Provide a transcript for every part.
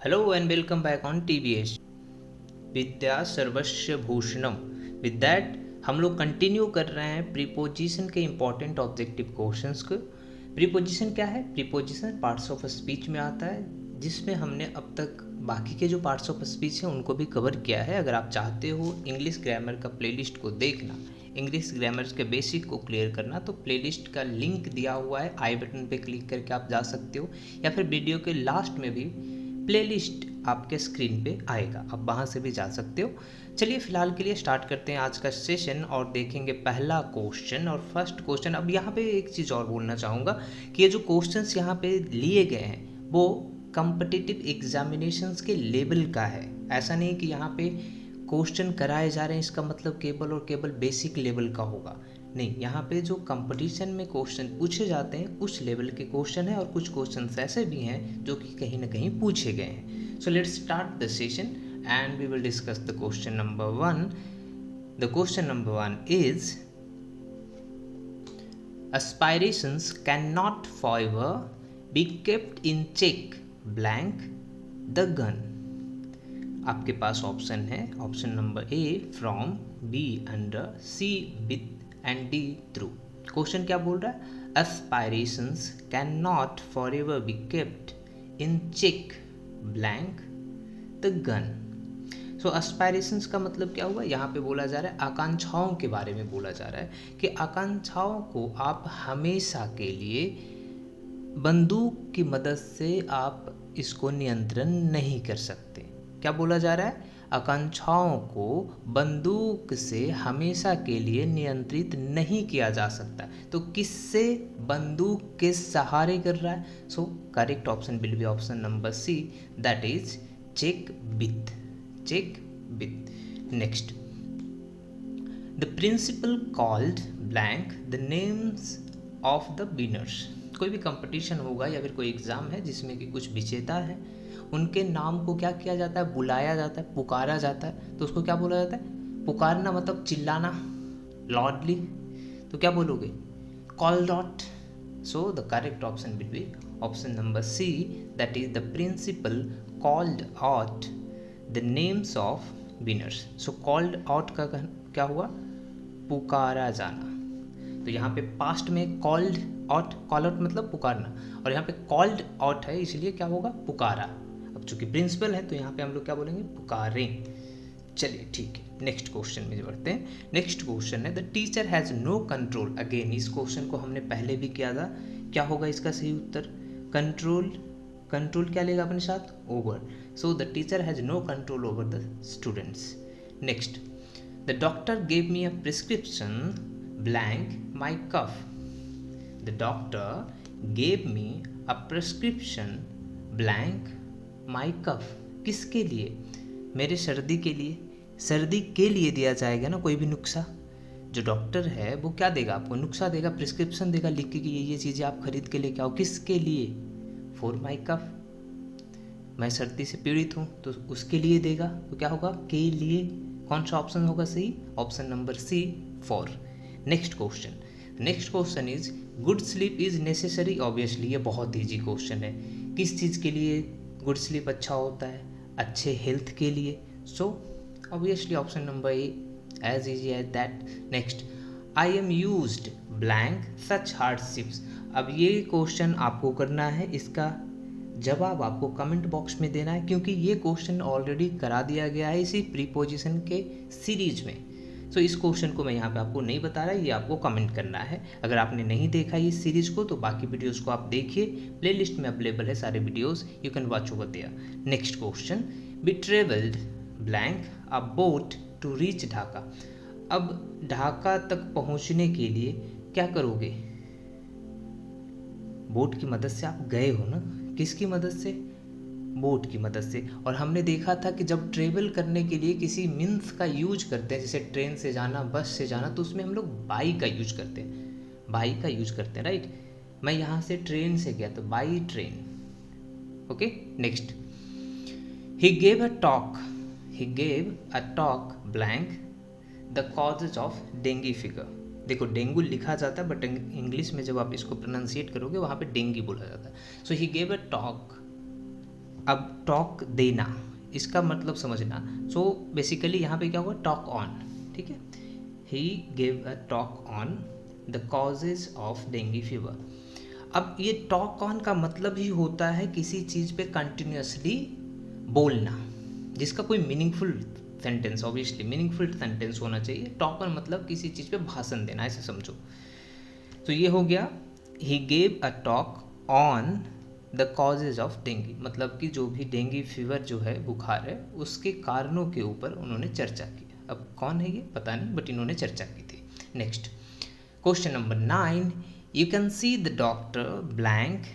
Hello and welcome back on TBS विद्या सर्वस्व भूषणम। With that हम लोग कंटिन्यू कर रहे हैं प्रीपोजिशन के इंपॉर्टेंट ऑब्जेक्टिव क्वेश्चंस को। प्रीपोजिशन क्या है? प्रीपोजिशन पार्ट्स ऑफ स्पीच में आता है, जिसमें हमने अब तक बाकी के जो पार्ट्स ऑफ स्पीच हैं उनको भी कवर किया है। अगर आप चाहते हो इंग्लिश ग्रामर का प्लेलिस्ट को देखना, इंग्लिश ग्रामर के बेसिक को क्लियर करना, तो प्लेलिस्ट का लिंक दिया हुआ है, आई बटन पे क्लिक करके आप जा सकते हो, या फिर वीडियो के लास्ट में भी प्लेलिस्ट आपके स्क्रीन पे आएगा, आप वहाँ से भी जा सकते हो। चलिए फिलहाल के लिए स्टार्ट करते हैं आज का सेशन और देखेंगे पहला क्वेश्चन। और फर्स्ट क्वेश्चन, अब यहाँ पे एक चीज़ और बोलना चाहूँगा कि ये जो क्वेश्चंस यहाँ पे लिए गए हैं वो कॉम्पिटिटिव एग्जामिनेशंस के लेवल का है। ऐसा नहीं कि यहाँ पे क्वेश्चन कराए जा रहे हैं इसका मतलब केवल और केवल बेसिक लेवल का होगा, नहीं। यहाँ पे जो कंपटीशन में क्वेश्चन पूछे जाते हैं उस लेवल के क्वेश्चन है, और कुछ क्वेश्चन ऐसे भी हैं जो कि कहीं ना कहीं पूछे गए हैं। So let's start the session and we will discuss the question number 1। The question number 1 is aspirations cannot forever be kept in check blank the gun। आपके पास ऑप्शन है, option number A from, B under, C with and D through. Question क्या बोल रहा है? Aspirations cannot forever be kept in check blank the gun. So aspirations का मतलब क्या हुआ? यहाँ पे बोला जा रहा है आकांक्षाओं के बारे में बोला जा रहा है कि आकांक्षाओं को आप हमेशा के लिए बंदूक की मदद से आप इसको नियंत्रण नहीं कर सकते। क्या बोला जा रहा है? आकांक्षाओं को बंदूक से हमेशा के लिए नियंत्रित नहीं किया जा सकता। तो किससे? बंदूक के सहारे कर रहा है। So correct option will be option number C, that is check with, check with. Next, the principal called blank the names of the winners. कोई भी कंपटीशन होगा या फिर कोई एग्जाम है जिसमें कि कुछ विजेता है, उनके नाम को क्या किया जाता है? बुलाया जाता है, पुकारा जाता है। तो उसको क्या बोला जाता है? पुकारना मतलब चिल्लाना, लॉडली। तो क्या बोलोगे? Called out. So the correct option will be option number C, that is the principal called out the names of winners. So called out का क्या हुआ? पुकारा जाना। तो यहाँ पे पास्ट में कॉल्ड आउट, कॉल आउट मतलब पुकारना, और यहाँ पे कॉल्ड आउट है इसलिए क्या होगा? पुकारा। अब चूंकि प्रिंसिपल है तो यहाँ पे हम लोग क्या बोलेंगे? पुकारें। चलिए ठीक है, नेक्स्ट क्वेश्चन में बढ़ते हैं। नेक्स्ट क्वेश्चन है the teacher has no control. Again इस क्वेश्चन को हमने पहले भी किया था। क्या होगा इसका सही उत्तर? कंट्रोल। कंट्रोल क्या लेगा अपने साथ? Over. So the teacher has no control over the students. Next, the doctor gave me a prescription blank my cough। The doctor gave me a prescription blank my cough। किसके लिए? मेरे सर्दी के लिए। सर्दी के लिए दिया जाएगा ना कोई भी नुस्खा। जो डॉक्टर है वो क्या देगा आपको? नुस्खा देगा, प्रिस्क्रिप्शन देगा लिख के कि ये चीज़ें आप खरीद के लेके आओ। किसके लिए? फॉर माई कफ। मैं सर्दी से पीड़ित हूँ तो उसके लिए देगा। तो क्या होगा? के लिए। कौन सा ऑप्शन होगा सही? Option number C, for. Next question, next question is good sleep is necessary. Obviously ये बहुत ईजी क्वेश्चन है। किस चीज़ के लिए गुड स्लीप अच्छा होता है? अच्छे हेल्थ के लिए। So obviously option number A, as easy as that. Next, I am used blank such hardships. अब ये क्वेश्चन आपको करना है, इसका जवाब आपको कमेंट बॉक्स में देना है, क्योंकि ये क्वेश्चन ऑलरेडी करा दिया गया है इसी प्रीपोजिशन के सीरीज में। सो इस क्वेश्चन को मैं यहाँ पे आपको नहीं बता रहा, ये आपको कमेंट करना है। अगर आपने नहीं देखा इस सीरीज को तो बाकी वीडियोस को आप देखिए, प्लेलिस्ट में अवेलेबल है सारे videos, you can watch over there. Next question, we travelled blank a boat to reach Dhaka. अब ढाका तक पहुँचने के लिए क्या करोगे? बोट की मदद से आप गए हो ना। किसकी मदद से? बोट की मदद से। और हमने देखा था कि जब ट्रेवल करने के लिए किसी मीन्स का यूज करते हैं, जैसे ट्रेन से जाना, बस से जाना, तो उसमें हम लोग बाई का यूज करते हैं, बाई का यूज करते हैं, राइट। मैं यहाँ से ट्रेन से गया तो by train. Okay, next, he gave a talk, he gave a talk blank the causes of dinghy fever. देखो डेंगू लिखा जाता है बट इंग्लिश में जब आप इसको प्रोनाउंसिएट करोगे वहाँ पे डेंगी बोला जाता है। सो ही गेव अ टॉक अब टॉक देना, इसका मतलब समझना। सो बेसिकली यहाँ पे क्या हुआ, टॉक ऑन, ठीक है। He gave a talk on the causes of dengue fever. अब ये टॉक ऑन का मतलब ही होता है किसी चीज़ पे कंटिन्यूसली बोलना, जिसका कोई meaningful sentence, obviously meaningful sentence होना चाहिए। टॉक ऑन मतलब किसी चीज़ पे भाषण देना, ऐसे समझो। तो ये हो गया, he gave a talk on the causes of dengue, मतलब कि जो भी डेंगू फीवर जो है, बुखार है, उसके कारणों के ऊपर उन्होंने चर्चा की। अब कौन है ये पता नहीं, बट इन्होंने चर्चा की थी। Next question number 9, you can see the doctor blank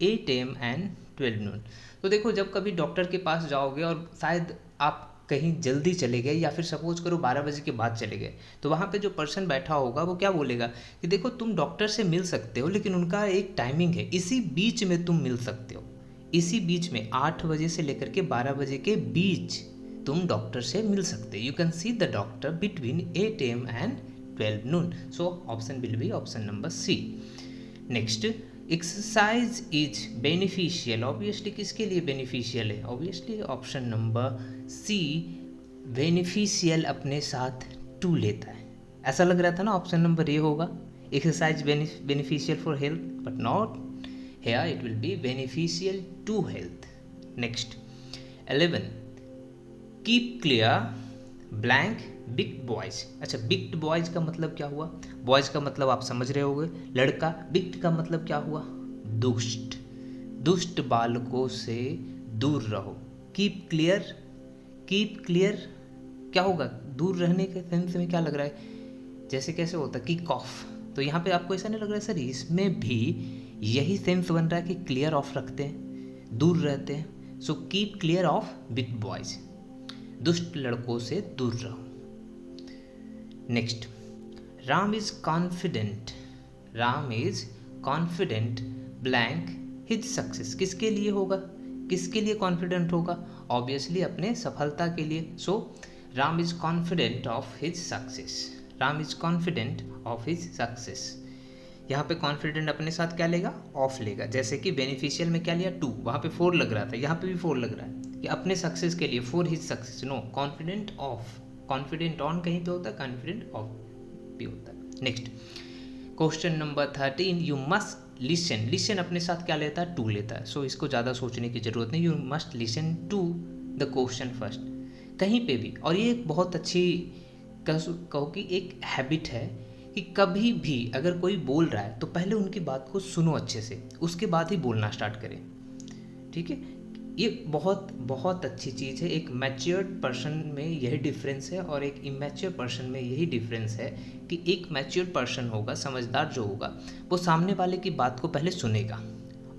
8 AM and 12 noon। तो देखो, जब कभी डॉक्टर के पास जाओगे और शायद आप कहीं जल्दी चले गए या फिर सपोज करो 12 बजे के बाद चले गए, तो वहाँ पे जो पर्सन बैठा होगा वो क्या बोलेगा कि देखो तुम डॉक्टर से मिल सकते हो, लेकिन उनका एक टाइमिंग है, इसी बीच में तुम मिल सकते हो, इसी बीच में 8 बजे से लेकर के 12 बजे के बीच तुम डॉक्टर से मिल सकते हो। You can see the doctor between 8 AM and 12 noon। So option will be option number C. Next, exercise is beneficial, obviously किसके लिए बेनिफिशियल है, obviously option number C, beneficial अपने साथ टू लेता है। ऐसा लग रहा था ना ऑप्शन नंबर ए होगा, exercise beneficial for health, but not, here it will be beneficial to health. Next 11, keep clear blank big boys. अच्छा, बिग बॉयज का मतलब क्या हुआ, बॉयज का मतलब आप समझ रहे होगे, लड़का। बिग का मतलब क्या हुआ, दुष्ट, दुष्ट बालकों से दूर रहो। कीप क्लियर, कीप क्लियर क्या होगा, दूर रहने के सेंस में क्या लग रहा है, जैसे कैसे होता है किक ऑफ, तो यहाँ पे आपको ऐसा नहीं लग रहा है सर इसमें भी यही सेंस बन रहा है कि क्लियर ऑफ रखते हैं, दूर रहते हैं। So keep clear of big boys, दुष्ट लड़कों से दूर रहो। Next, Ram is confident, Ram is confident blank his success. किसके लिए होगा, किसके लिए कॉन्फिडेंट होगा, ऑब्वियसली अपने सफलता के लिए। So Ram is confident of his success, Ram is confident of his success. यहाँ पे कॉन्फिडेंट अपने साथ क्या लेगा, ऑफ लेगा, जैसे कि बेनिफिशियल में क्या लिया 2, वहाँ पे 4 लग रहा था, यहाँ पे भी 4 लग रहा है कि अपने सक्सेस के लिए, for his success. No, confident of, confident on कहीं पे होता है, कॉन्फिडेंट ऑफ भी होता है। Next question number 13, you must listen, listen अपने साथ क्या लेता है, 2 लेता है। सो इसको ज़्यादा सोचने की जरूरत नहीं, you must listen to the question first, कहीं पे भी। और ये एक बहुत अच्छी कहो कि एक हैबिट है कि कभी भी अगर कोई बोल रहा है तो पहले उनकी बात को सुनो अच्छे से, उसके बाद ही बोलना स्टार्ट करें, ठीक है। ये बहुत बहुत अच्छी चीज़ है। एक मैच्योर्ड पर्सन में यही डिफरेंस है और एक इमैच्योर पर्सन में यही डिफरेंस है कि एक मैच्योर्ड पर्सन होगा, समझदार जो होगा, वो सामने वाले की बात को पहले सुनेगा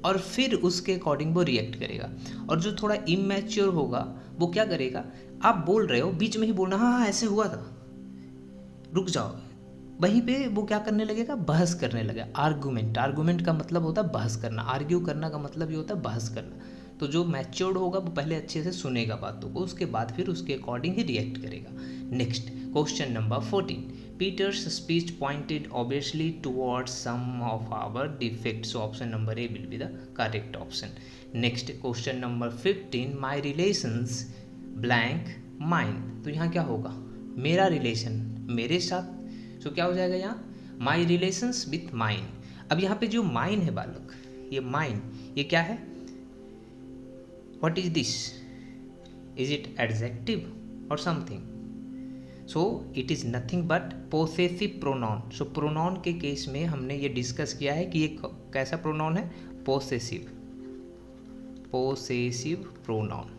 और फिर उसके अकॉर्डिंग वो रिएक्ट करेगा। और जो थोड़ा इमैच्योर होगा वो क्या करेगा, आप बोल रहे हो बीच में ही बोलना, हाँ हाँ ऐसे हुआ था, रुक जाओ, वहीं पे वो क्या करने लगेगा, बहस करने लगेगा। आर्गूमेंट, आर्गूमेंट का मतलब होता है बहस करना, आर्ग्यू करना का मतलब ये होता है बहस करना। तो जो मैच्योर्ड होगा वो पहले अच्छे से सुनेगा बातों को, उसके बाद फिर उसके अकॉर्डिंग ही रिएक्ट करेगा। Next question number 14, Peter's speech pointed obviously towards some of our defects. Option number A will be the correct option. Next question number 15, my relations blank mine. तो यहाँ क्या होगा, मेरा रिलेशन, मेरे साथ। सो क्या हो जाएगा यहाँ, माई रिलेशंस विथ माइन। अब यहाँ पे जो माइन है बालक, ये माइन, ये क्या है, what is this, is it adjective or something? So it is nothing but possessive pronoun. So pronoun के केस में हमने ये डिस्कस किया है कि ये कैसा प्रोनाउन है, possessive, possessive pronoun।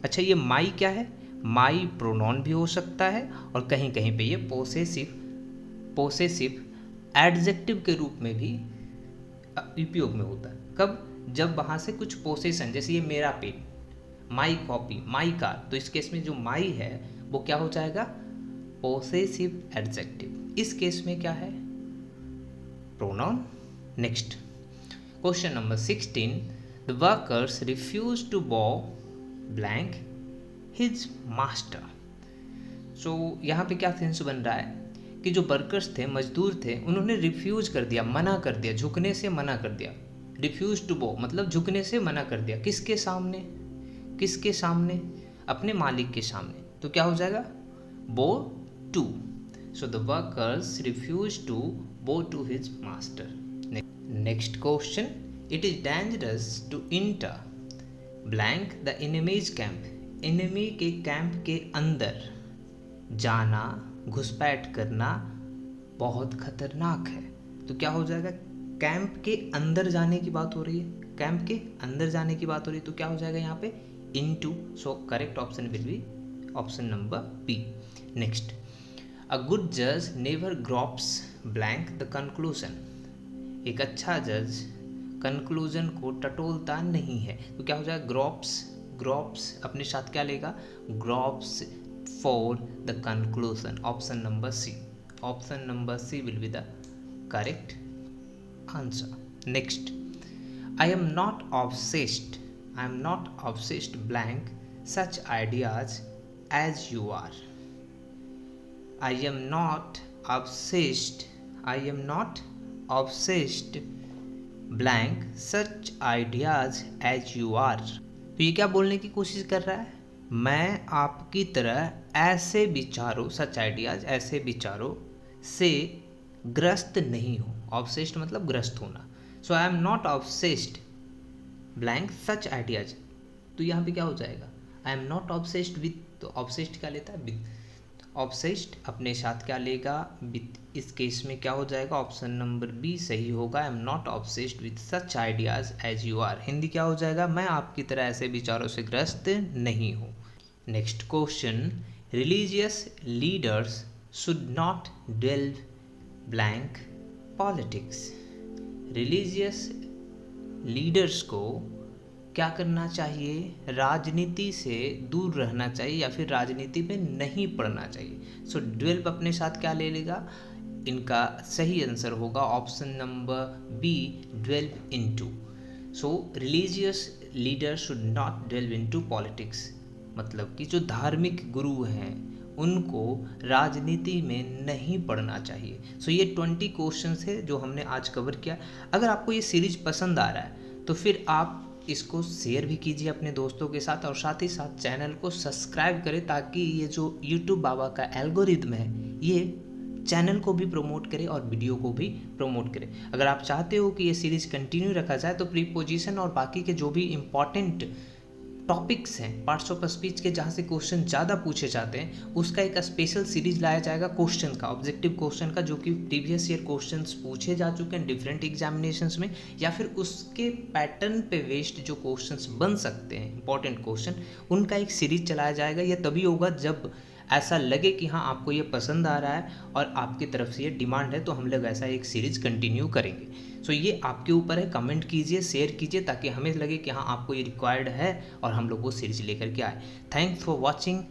अच्छा, ये माई क्या है, माई प्रोनाउन भी हो सकता है और कहीं कहीं पे ये पोसेसिव एडजेक्टिव के रूप में भी उपयोग में होता है। कब, जब वहाँ से कुछ पोसेशन, जैसे ये मेरा pen, my copy, my car, तो इस केस में जो माई है वो क्या हो जाएगा, पोसेसिव एडजेक्टिव। इस केस में क्या है, pronoun. Next question number 16, the workers refuse to bow blank his master. So यहाँ पे क्या सेंस बन रहा है कि जो वर्कर्स थे, मजदूर थे, उन्होंने रिफ्यूज कर दिया, मना कर दिया, झुकने से मना कर दिया रिफ्यूज टू बो मतलब झुकने से मना कर दिया। किसके सामने? किसके सामने? अपने मालिक के सामने। तो क्या हो जाएगा? Bow to. So the workers refuse to bow to his master. Next question, it is dangerous to enter blank the enemy's camp. Enemy के कैंप के अंदर जाना, घुसपैठ करना बहुत खतरनाक है। तो क्या हो जाएगा? कैंप के अंदर जाने की बात हो रही है, कैंप के अंदर जाने की बात हो रही है, तो क्या हो जाएगा यहाँ पे? Into. So correct option will be option number B. Next, a good जज never gropes blank the conclusion. एक अच्छा जज कंक्लूजन को टटोलता नहीं है। तो क्या हो जाएगा? ग्रॉप्स। ग्रॉप्स अपने साथ क्या लेगा? Gropes for the conclusion. Option number C. Option number C will be the correct answer. Next, I am not obsessed blank such ideas as you are. I am not obsessed blank such ideas as you are. तो ये क्या बोलने की कोशिश कर रहा है? मैं आपकी तरह ऐसे विचारों, सच आइडियाज, ऐसे विचारों से ग्रस्त नहीं हूँ। ऑब्सेस्ड मतलब ग्रस्त होना। So I am not obsessed blank such ideas. तो यहाँ पे क्या हो जाएगा? I am not obsessed with, तो ऑब्सेस्ड क्या लेता है? विथ। ऑब्सेस्ड अपने साथ क्या लेगा? विथ। इस केस में क्या हो जाएगा? ऑप्शन नंबर बी सही होगा। I am not obsessed with such ideas as you are. Hindi क्या हो जाएगा? मैं आपकी तरह ऐसे विचारों से ग्रस्त नहीं हूँ। Next question, religious leaders should not delve blank politics. Religious leaders को क्या करना चाहिए? राजनीति से दूर रहना चाहिए या फिर राजनीति में नहीं पढ़ना चाहिए। सो ड्वेल्व अपने साथ क्या ले लेगा? इनका सही आंसर होगा option number B, delve into. So religious leader should not delve into politics, मतलब कि जो धार्मिक गुरु हैं उनको राजनीति में नहीं पढ़ना चाहिए। सो ये 20 क्वेश्चंस है जो हमने आज कवर किया। अगर आपको ये सीरीज पसंद आ रहा है तो फिर आप इसको शेयर भी कीजिए अपने दोस्तों के साथ, और साथ ही साथ चैनल को सब्सक्राइब करें ताकि ये जो YouTube बाबा का एल्गोरिथम है ये चैनल को भी प्रमोट करे और वीडियो को भी प्रमोट करे। अगर आप चाहते हो कि ये सीरीज कंटिन्यू रखा जाए तो प्रीपोजिशन और बाकी के जो भी इम्पॉर्टेंट टॉपिक्स हैं पार्ट्स ऑफ स्पीच के, जहाँ से क्वेश्चन ज़्यादा पूछे जाते हैं, उसका एक स्पेशल सीरीज लाया जाएगा क्वेश्चन का, ऑब्जेक्टिव क्वेश्चन का, जो कि प्रीवियस ईयर क्वेश्चंस पूछे जा चुके हैं डिफरेंट एग्जामिनेशंस में, या फिर उसके पैटर्न पे बेस्ड जो क्वेश्चंस बन सकते हैं इंपॉर्टेंट क्वेश्चन, उनका एक सीरीज चलाया जाएगा। यह तभी होगा जब ऐसा लगे कि हाँ आपको ये पसंद आ रहा है और आपकी तरफ से ये डिमांड है, तो हम लोग ऐसा एक सीरीज कंटिन्यू करेंगे। सो ये आपके ऊपर है, कमेंट कीजिए, शेयर कीजिए, ताकि हमें लगे कि हाँ आपको ये रिक्वायर्ड है और हम लोग वो सीरीज लेकर के आए। Thanks for watching.